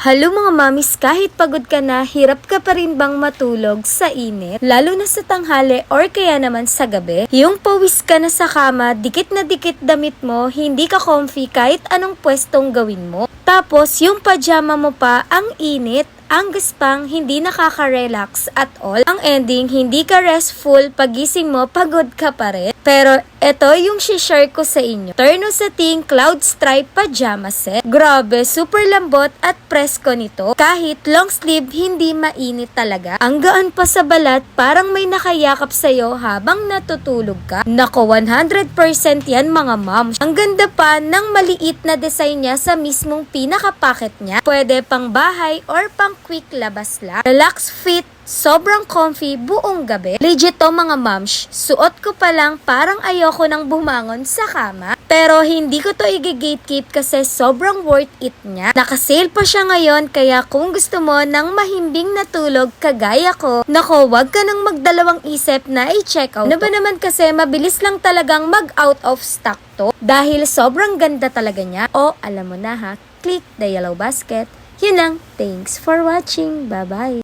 Halo mga mamis, kahit pagod ka na, hirap ka pa rin bang matulog sa init? Lalo na sa tanghali or kaya naman sa gabi? Yung pawis ka na sa kama, dikit na dikit damit mo, hindi ka comfy kahit anong pwestong gawin mo. Tapos yung pajama mo pa, ang init, ang gaspang, hindi nakaka-relax at all. Ang ending, hindi ka restful, pagising mo, pagod ka pa rin. Pero eto yung share ko sa inyo. Terno Sating Cloud Stripe Pajama Set. Grabe, super lambot at presko nito. Kahit long sleeve, hindi mainit talaga. Ang gaan pa sa balat, parang may nakayakap sa'yo habang natutulog ka. Nako, 100% yan mga moms. Ang ganda pa ng maliit na design niya sa mismong pinaka-packet niya. Pwede pang bahay or pang quick labas lang. Relax fit, sobrang comfy buong gabi. Legit to mga moms. Suot ko pa lang parang ayoko nang bumangon sa kama. Pero hindi ko to i-gatekeep kasi sobrang worth it niya. Naka-sale pa siya ngayon kaya kung gusto mo ng mahimbing na tulog kagaya ko, nako wag ka nang magdalawang isip na i-check out. Ano ba naman kasi mabilis lang talagang mag-out of stock to dahil sobrang ganda talaga niya. O alam mo na ha, click the yellow basket. Yun lang. Thanks for watching. Bye-bye.